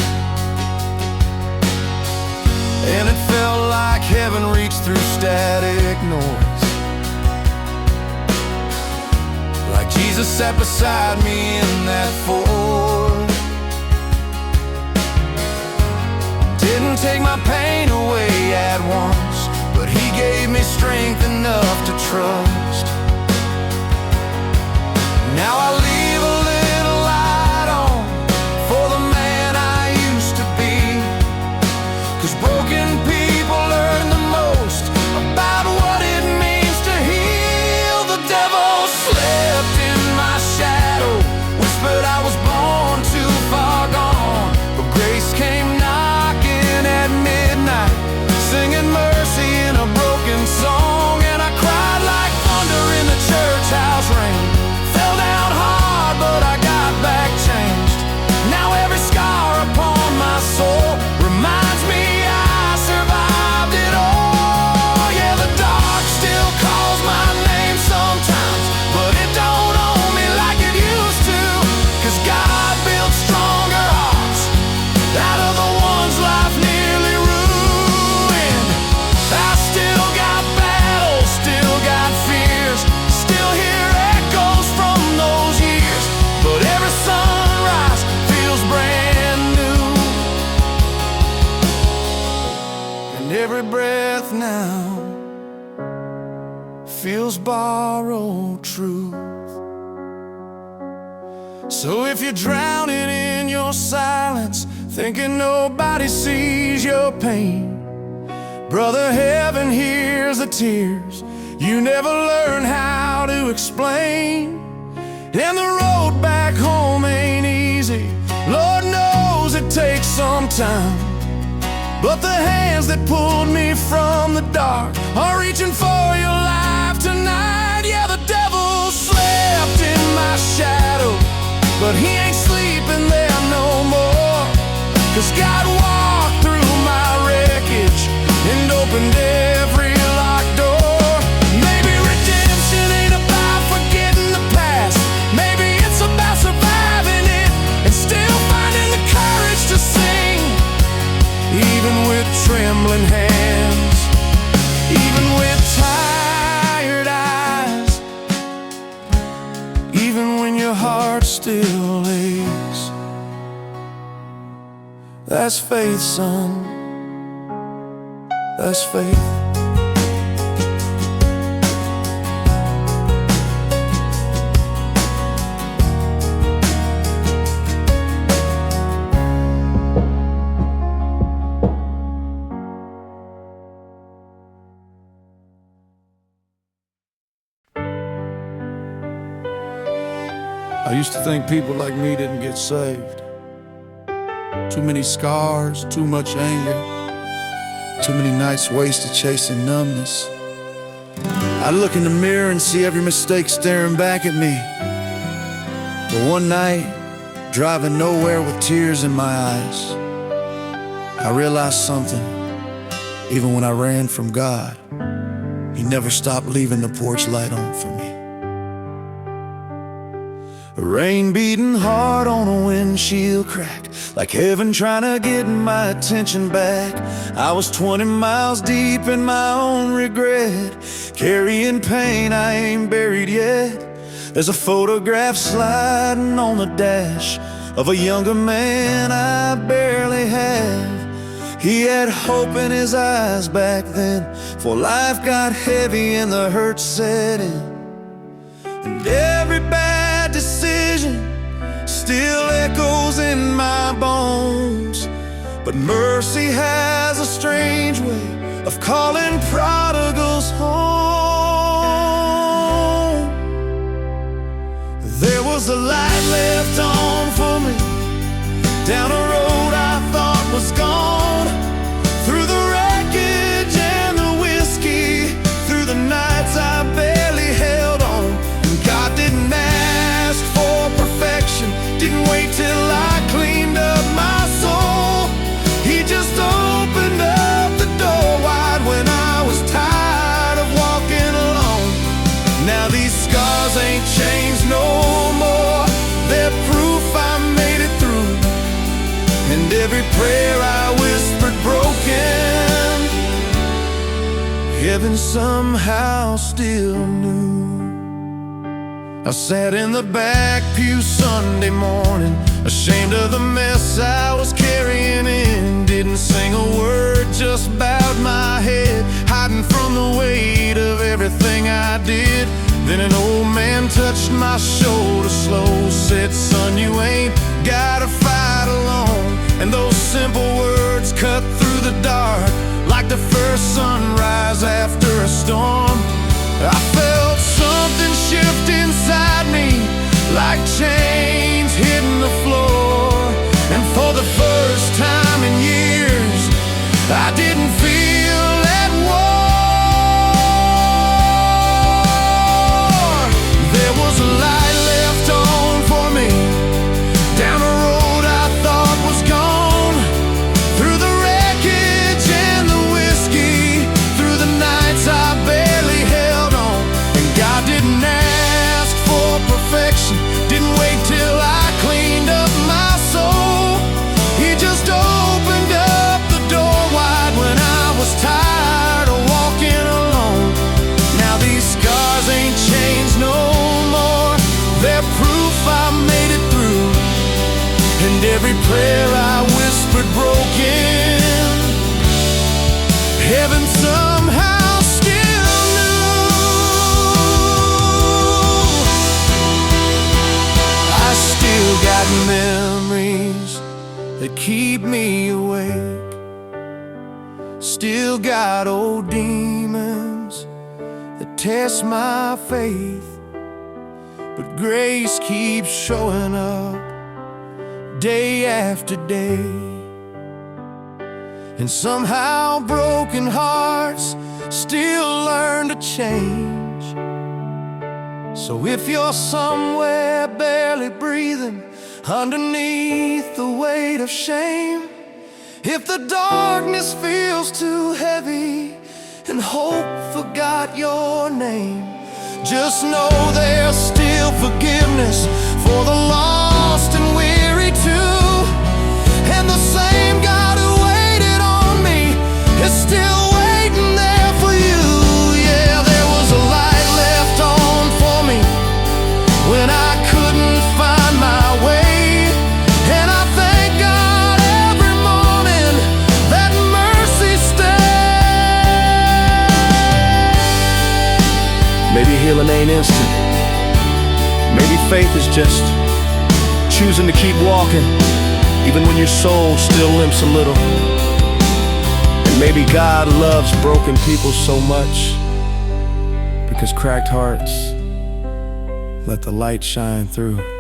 And it felt like heaven reached through static noise, like Jesus sat beside me in that Ford. Didn't take my pain away at once, but He gave me strength enough to trust. Now I leave a little truth. So if you're drowning in your silence, thinking nobody sees your pain, brother, heaven hears the tears you never learn how to explain. And the road back home ain't easy, Lord knows it takes some time, but the hands that pulled me from the dark are reaching for your life tonight. Yeah, the devil slept in my shadow, but he ain't sleeping there no more, 'cause God walked through my wreckage and opened every locked door. Maybe redemption ain't about forgetting the past, maybe it's about surviving it and still finding the courage to sing, even with trembling hands, even with tired eyes, even when your heart still aches. That's faith, son. That's faith. I used to think people like me didn't get saved. Too many scars, too much anger, too many nights wasted chasing numbness. I'd look in the mirror and see every mistake staring back at me. But one night, driving nowhere with tears in my eyes, I realized something. Even when I ran from God, He never stopped leaving the porch light on for me. Rain beating hard on a windshield crack, like heaven trying to get my attention back. I was 20 miles deep in my own regret, carrying pain I ain't buried yet. There's a photograph sliding on the dash of a younger man I barely have. He had hope in his eyes back then, for life got heavy and the hurt set in. And every bad decision still echoes in my bones, but mercy has a strange way of calling prodigals home. There was a light left on for me, down a road I thought was gone, through the wreckage and the whiskey, through the nights I barely held on. And God didn't ask for perfection, didn't wait till I cleaned up my soul. He just opened up the door wide when I was tired of walking alone. Now these scars ain't changed no more, they're proof I made it through, and every prayer I whispered broken, heaven somehow still knew. I sat in the back pew Sunday morning, ashamed of the mess I was carrying in. Didn't sing a word, just bowed my head, hiding from the weight of everything I did. Then an old man touched my shoulder slow, said, son, you ain't gotta fight alone. And those simple words cut through the dark like the first sunrise after a storm. I felt something shift inside me, like chains hitting the floor. And for the first time in years, I didn't feel at war. There was a light left on for me, down a road I thought was gone, through the wreckage and the whiskey, through the nights I barely held on. And God didn't ask for perfection, didn't wait till I cleaned up my soul. He just opened up the door wide when I was tired of walking alone. Now these scars ain't changed no more, they're proof I made it through, and every prayer I whispered broken, heaven somehow still knew. got memories that keep me awake, still got old demons that test my faith, but grace keeps showing up day after day. And somehow broken hearts still learn to change. So if you're somewhere barely breathing underneath the weight of shame, if the darkness feels too heavy and hope forgot your name, just know there's still forgiveness for the lost and weary too. And the same God who waited on me is still waiting there for you. Yeah, there was a light left on for me when I couldn't find my way, and I thank God every morning that mercy stays. Maybe healing ain't instant. Maybe faith is just choosing to keep walking even when your soul still limps a little. And maybe God loves broken people so much because cracked hearts let the light shine through.